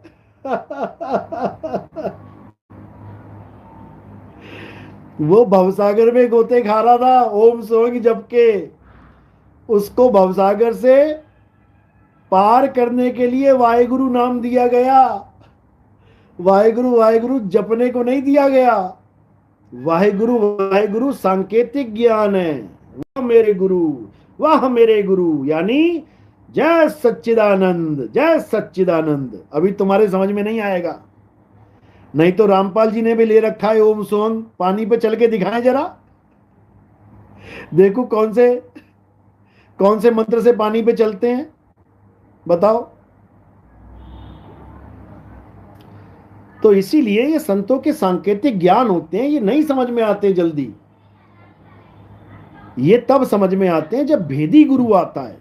वो भवसागर में गोते खा रहा था ओम सोहंग जप के। उसको भवसागर से पार करने के लिए वाहेगुरु नाम दिया गया, वाहेगुरु वाहेगुरु जपने को नहीं दिया गया। वाहेगुरु वाहेगुरु सांकेतिक ज्ञान है। वाह मेरे गुरु, वाह मेरे गुरु, यानी जय सच्चिदानंद, जय सच्चिदानंद। अभी तुम्हारे समझ में नहीं आएगा, नहीं तो रामपाल जी ने भी ले रखा है ओम सोहंग। पानी पे चल के दिखाएं जरा, देखो कौन से मंत्र से पानी पे चलते हैं, बताओ। तो इसीलिए ये संतों के सांकेतिक ज्ञान होते हैं, ये नहीं समझ में आते जल्दी। ये तब समझ में आते हैं जब भेदी गुरु आता है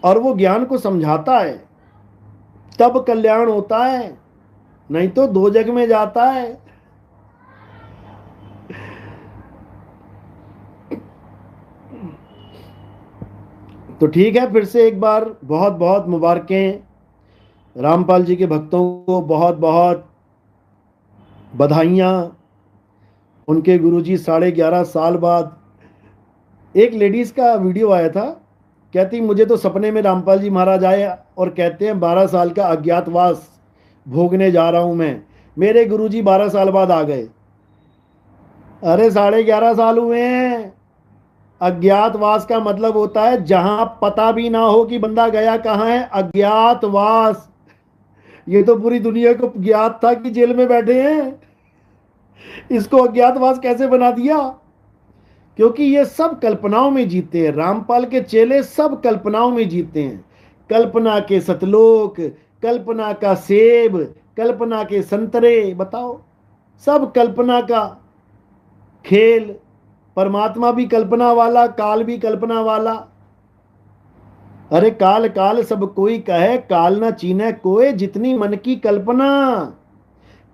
और वो ज्ञान को समझाता है, तब कल्याण होता है, नहीं तो दो जग में जाता है। तो ठीक है, फिर से एक बार बहुत बहुत मुबारकें रामपाल जी के भक्तों को, बहुत बहुत बधाइयाँ। उनके गुरुजी 11.5 साल बाद, एक लेडीज का वीडियो आया था, कहती मुझे तो सपने में रामपाल जी महाराज आए और कहते हैं 12 साल का अज्ञातवास भोगने जा रहा हूं मैं, मेरे गुरुजी 12 साल बाद आ गए। अरे 11.5 साल हुए हैं। अज्ञातवास का मतलब होता है जहां पता भी ना हो कि बंदा गया कहां है, अज्ञातवास। ये तो पूरी दुनिया को ज्ञात था कि जेल में बैठे हैं, इसको अज्ञातवास कैसे बना दिया? क्योंकि ये सब कल्पनाओं में जीते हैं। रामपाल के चेले सब कल्पनाओं में जीते हैं। कल्पना के सतलोक, कल्पना का सेब, कल्पना के संतरे, बताओ, सब कल्पना का खेल। परमात्मा भी कल्पना वाला, काल भी कल्पना वाला। अरे काल काल सब कोई कहे, काल न चीने कोय, जितनी मन की कल्पना।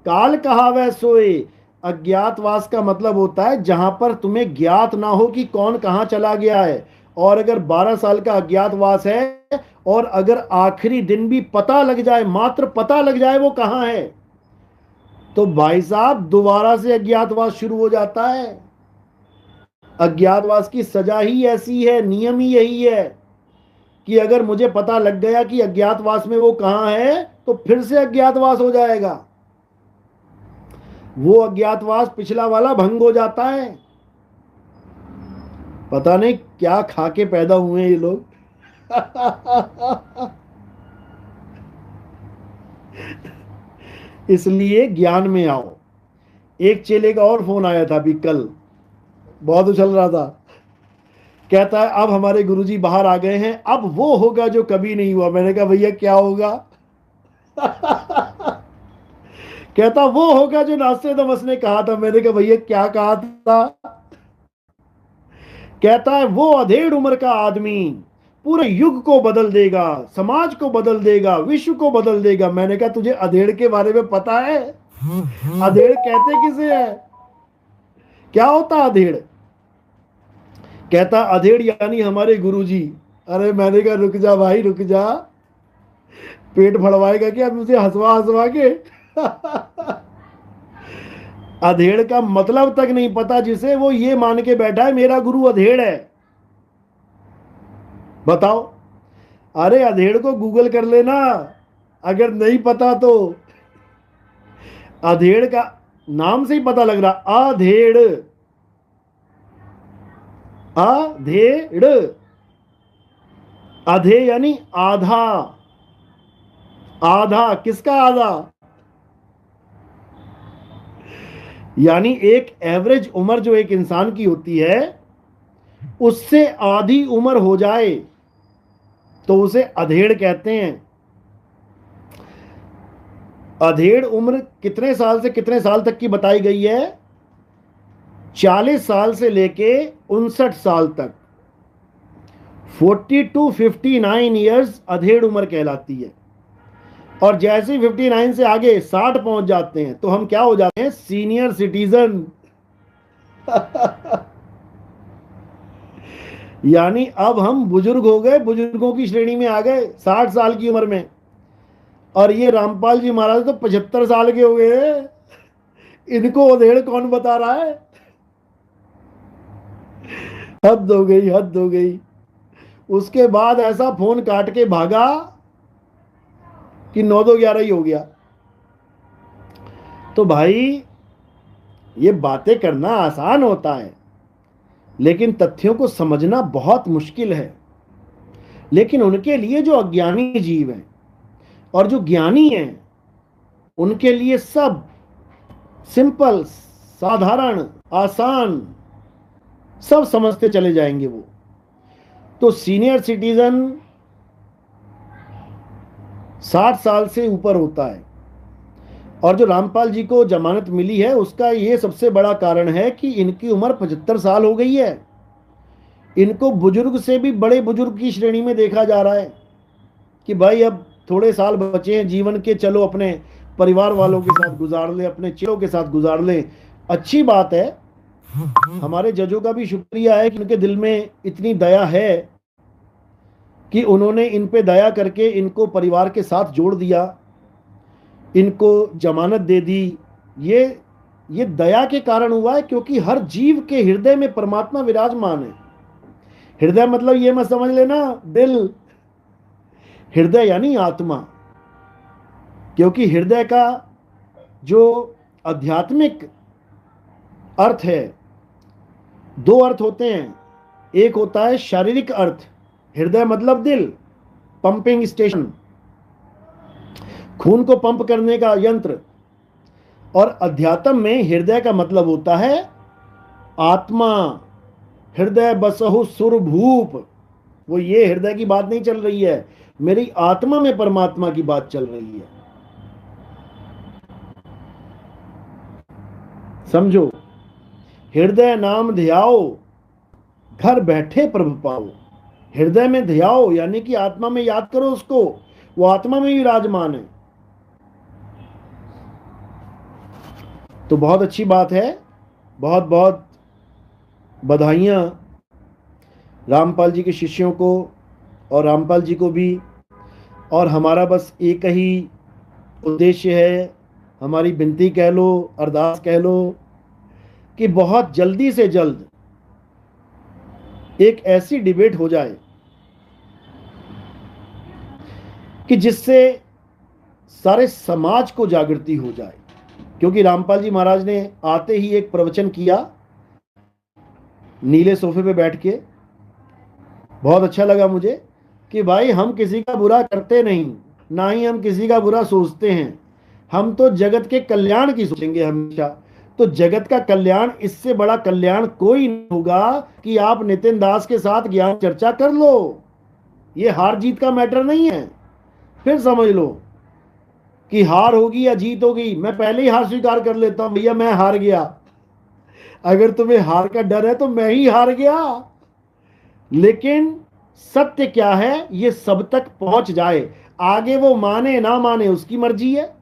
काल कहावै सोए। अज्ञातवास का मतलब होता है जहां पर तुम्हें ज्ञात ना हो कि कौन कहां चला गया है। और अगर 12 साल का अज्ञातवास है और अगर आखिरी दिन भी पता लग जाए, मात्र पता लग जाए वो कहां है, तो भाई साहब दोबारा से अज्ञातवास शुरू हो जाता है। अज्ञातवास की सजा ही ऐसी है, नियम ही यही है कि अगर मुझे पता लग गया कि अज्ञातवास में वो कहां है, तो फिर से अज्ञातवास हो जाएगा। वो अज्ञातवास पिछला वाला भंग हो जाता है। पता नहीं क्या खा के पैदा हुए हैं ये लोग इसलिए ज्ञान में आओ। एक चेले का और फोन आया था अभी कल, बहुत उछल रहा था। कहता है अब हमारे गुरुजी बाहर आ गए हैं, अब वो होगा जो कभी नहीं हुआ। मैंने कहा भैया क्या होगा कहता वो होगा जो नास्त्रोदामस ने कहा था। मैंने कहा भैया क्या कहा था? कहता है वो अधेड़ उम्र का आदमी पूरे युग को बदल देगा, समाज को बदल देगा, विश्व को बदल देगा। मैंने कहा तुझे अधेड़ के बारे में पता है? अधेड़ कहते किसे है? क्या होता अधेड़? कहता अधेड़ यानी हमारे गुरुजी। अरे मैंने कहा रुक जा भाई रुक जा, पेट फड़वाएगा क्या मुझे हंसवा हंसवा के? अधेड़ का मतलब तक नहीं पता जिसे, वो ये मान के बैठा है मेरा गुरु अधेड़ है। बताओ। अरे अधेड़ को गूगल कर लेना अगर नहीं पता तो। अधेड़ का नाम से ही पता लग रहा, अधेड़, अधेड़, अधे यानी आधा। आधा किसका आधा? यानी एक एवरेज उम्र जो एक इंसान की होती है उससे आधी उम्र हो जाए तो उसे अधेड़ कहते हैं। अधेड़ उम्र कितने साल से कितने साल तक की बताई गई है? 40 साल से लेके 59 साल तक। 40 to 59 ईयर्स अधेड़ उम्र कहलाती है। और जैसे ही 59 से आगे 60 पहुंच जाते हैं तो हम क्या हो जाते हैं? Senior citizen. यानी अब हम बुजुर्ग हो गए, बुजुर्गों की श्रेणी में आ गए 60 साल की उम्र में। और ये रामपाल जी महाराज तो 75 साल के हो गए। इनको अधेड़ कौन बता रहा है? हद हो गई, हद हो गई। उसके बाद ऐसा फोन काट के भागा कि 9-2-11 ही हो गया। तो भाई ये बातें करना आसान होता है लेकिन तथ्यों को समझना बहुत मुश्किल है। लेकिन उनके लिए जो अज्ञानी जीव हैं और जो ज्ञानी हैं उनके लिए सब सिंपल, साधारण, आसान, सब समझते चले जाएंगे वो। तो सीनियर सिटीजन 60 साल से ऊपर होता है। और जो रामपाल जी को जमानत मिली है उसका ये सबसे बड़ा कारण है कि इनकी उम्र 75 साल हो गई है। इनको बुजुर्ग से भी बड़े बुजुर्ग की श्रेणी में देखा जा रहा है कि भाई अब थोड़े साल बचे हैं जीवन के, चलो अपने परिवार वालों के साथ गुजार ले, अपने चेलों के साथ गुजार ले। अच्छी बात है। हमारे जजों का भी शुक्रिया है कि उनके दिल में इतनी दया है कि उन्होंने इन पे दया करके इनको परिवार के साथ जोड़ दिया, इनको जमानत दे दी। ये दया के कारण हुआ है क्योंकि हर जीव के हृदय में परमात्मा विराजमान है। हृदय मतलब ये मत समझ लेना दिल, हृदय यानी आत्मा। क्योंकि हृदय का जो आध्यात्मिक अर्थ है, 2 अर्थ होते हैं। एक होता है शारीरिक अर्थ, हृदय मतलब दिल, पंपिंग स्टेशन, खून को पंप करने का यंत्र। और अध्यात्म में हृदय का मतलब होता है आत्मा। हृदय बसहु सुरभूप, वो ये हृदय की बात नहीं चल रही है, मेरी आत्मा में परमात्मा की बात चल रही है। समझो, हृदय नाम ध्याओ घर बैठे प्रभु पाओ। हृदय में ध्याओ यानी कि आत्मा में याद करो उसको, वो आत्मा में विराजमान है। तो बहुत अच्छी बात है। बहुत बहुत बधाइयाँ रामपाल जी के शिष्यों को और रामपाल जी को भी। और हमारा बस एक ही उद्देश्य है, हमारी विनती कह लो, अरदास कह लो कि बहुत जल्दी से जल्द एक ऐसी डिबेट हो जाए कि जिससे सारे समाज को जागृति हो जाए। क्योंकि रामपाल जी महाराज ने आते ही एक प्रवचन किया नीले सोफे पे बैठ के, बहुत अच्छा लगा मुझे कि भाई हम किसी का बुरा करते नहीं, ना ही हम किसी का बुरा सोचते हैं, हम तो जगत के कल्याण की सोचेंगे हमेशा। तो जगत का कल्याण, इससे बड़ा कल्याण कोई नहीं होगा कि आप नितिन दास के साथ ज्ञान चर्चा कर लो। ये हार जीत का मैटर नहीं है। फिर समझ लो कि हार होगी या जीत होगी, मैं पहले ही हार स्वीकार कर लेता हूं, भैया मैं हार गया। अगर तुम्हें हार का डर है तो मैं ही हार गया। लेकिन सत्य क्या है ये सब तक पहुंच जाए। आगे वो माने ना माने उसकी मर्जी है।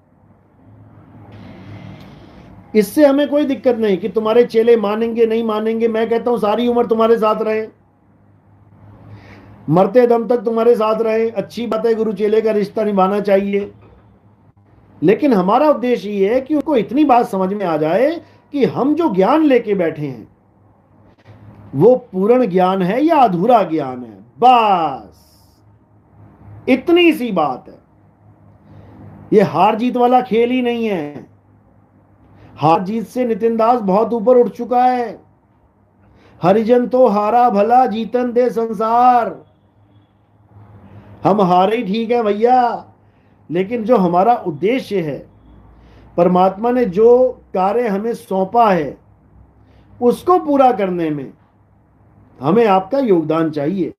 इससे हमें कोई दिक्कत नहीं कि तुम्हारे चेले मानेंगे नहीं मानेंगे। मैं कहता हूं सारी उम्र तुम्हारे साथ रहे, मरते दम तक तुम्हारे साथ रहे, अच्छी बात है, गुरु चेले का रिश्ता निभाना चाहिए। लेकिन हमारा उद्देश्य ये है कि उनको इतनी बात समझ में आ जाए कि हम जो ज्ञान लेके बैठे हैं वो पूर्ण ज्ञान है या अधूरा ज्ञान है। बस इतनी सी बात है। ये हार जीत वाला खेल ही नहीं है। हार जीत से नितिन दास बहुत ऊपर उठ चुका है। हरिजन तो हारा भला जीतन दे संसार। हम हारे ही ठीक है भैया, लेकिन जो हमारा उद्देश्य है, परमात्मा ने जो कार्य हमें सौंपा है उसको पूरा करने में हमें आपका योगदान चाहिए।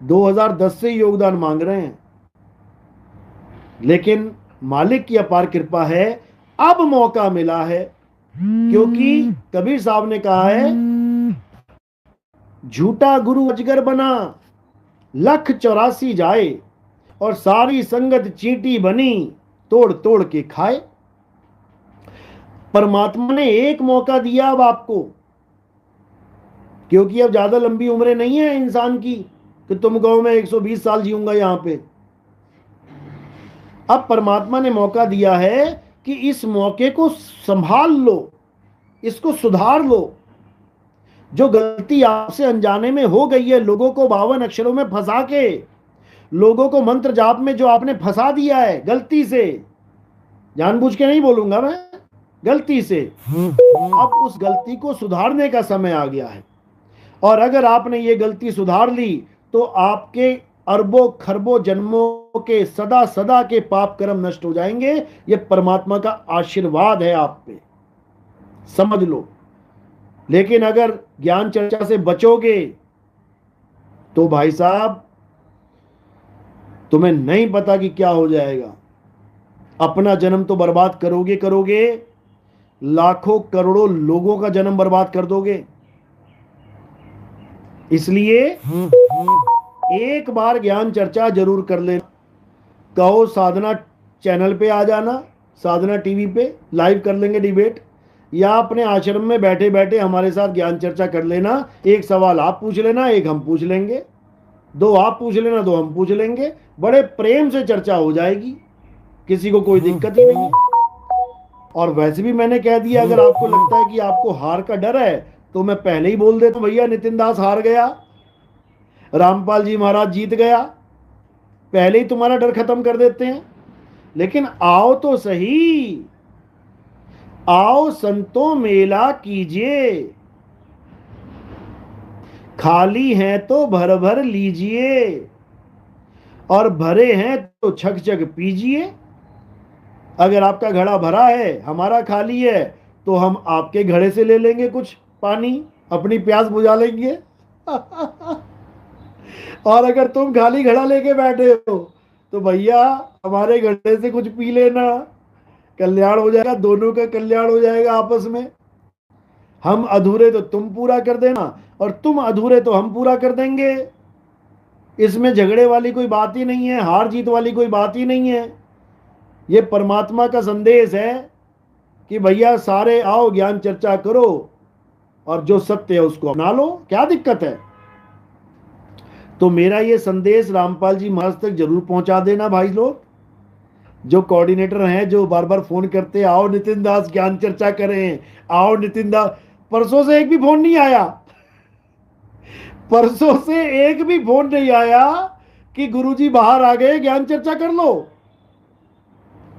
2010 से योगदान मांग रहे हैं, लेकिन मालिक की अपार कृपा है अब मौका मिला है। क्योंकि कबीर साहब ने कहा है, झूठा गुरु अजगर बना, 1,84 जाए, और सारी संगत चींटी बनी, तोड़ तोड़ के खाए। परमात्मा ने एक मौका दिया अब आपको, क्योंकि अब ज्यादा लंबी उम्रें नहीं है इंसान की कि तुम कहो मैं 120 साल जीऊंगा यहां पे। अब परमात्मा ने मौका दिया है कि इस मौके को संभाल लो, इसको सुधार लो। जो गलती आपसे अनजाने में हो गई है, लोगों को 52 अक्षरों में फंसा के, लोगों को मंत्र जाप में जो आपने फंसा दिया है गलती से, जानबूझ के नहीं बोलूंगा मैं, गलती से, अब उस गलती को सुधारने का समय आ गया है। और अगर आपने ये गलती सुधार ली तो आपके अरबों खरबों जन्मों के सदा सदा के पाप कर्म नष्ट हो जाएंगे। ये परमात्मा का आशीर्वाद है आप पे, समझ लो। लेकिन अगर ज्ञान चर्चा से बचोगे तो भाई साहब तुम्हें नहीं पता कि क्या हो जाएगा। अपना जन्म तो बर्बाद करोगे करोगे, लाखों करोड़ों लोगों का जन्म बर्बाद कर दोगे। इसलिए एक बार ज्ञान चर्चा जरूर कर लेना। कहो साधना चैनल पे आ जाना, साधना टीवी पे लाइव कर लेंगे डिबेट, या अपने आश्रम में बैठे बैठे हमारे साथ ज्ञान चर्चा कर लेना। एक सवाल आप पूछ लेना, एक हम पूछ लेंगे, 2 आप पूछ लेना, 2 हम पूछ लेंगे। बड़े प्रेम से चर्चा हो जाएगी, किसी को कोई दिक्कत ही नहीं है। और वैसे भी मैंने कह दिया, अगर आपको लगता है कि आपको हार का डर है तो मैं पहले ही बोल देता हूं, भैया नितिन दास हार गया, रामपाल जी महाराज जीत गया, पहले ही तुम्हारा डर खत्म कर देते हैं। लेकिन आओ तो सही, आओ संतों मेला कीजिए, खाली हैं तो भर भर लीजिए, और भरे हैं तो छक छक पीजिए। अगर आपका घड़ा भरा है, हमारा खाली है, तो हम आपके घड़े से ले लेंगे कुछ पानी, अपनी प्यास बुझा लेंगे। और अगर तुम खाली घड़ा लेके बैठे हो तो भैया हमारे घड़े से कुछ पी लेना, कल्याण हो जाएगा, दोनों का कल्याण हो जाएगा आपस में। हम अधूरे तो तुम पूरा कर देना, और तुम अधूरे तो हम पूरा कर देंगे। इसमें झगड़े वाली कोई बात ही नहीं है, हार जीत वाली कोई बात ही नहीं है। ये परमात्मा का संदेश है कि भैया सारे आओ ज्ञान चर्चा करो, और जो सत्य है उसको अपना लो, क्या दिक्कत है। तो मेरा ये संदेश रामपाल जी महाराज तक जरूर पहुंचा देना भाई लोग, जो कोऑर्डिनेटर हैं, जो बार बार फोन करते आओ नितिन दास ज्ञान चर्चा करें, आओ नितिन दास। परसों से एक भी फोन नहीं आया, परसों से एक भी फोन नहीं आया कि गुरुजी बाहर आ गए ज्ञान चर्चा कर लो,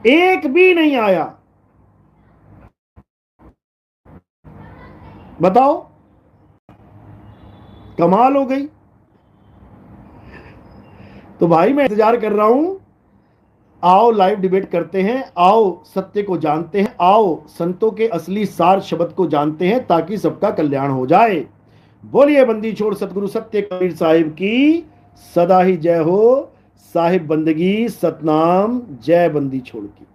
एक भी नहीं आया। बताओ, कमाल हो गई। तो भाई मैं इंतजार कर रहा हूं, आओ लाइव डिबेट करते हैं, आओ सत्य को जानते हैं, आओ संतों के असली सार शब्द को जानते हैं, ताकि सबका कल्याण हो जाए। बोलिए बंदी छोड़ सतगुरु सत्य कबीर साहिब की सदा ही जय हो। साहिब बंदगी सतनाम, जय बंदी छोड़ की।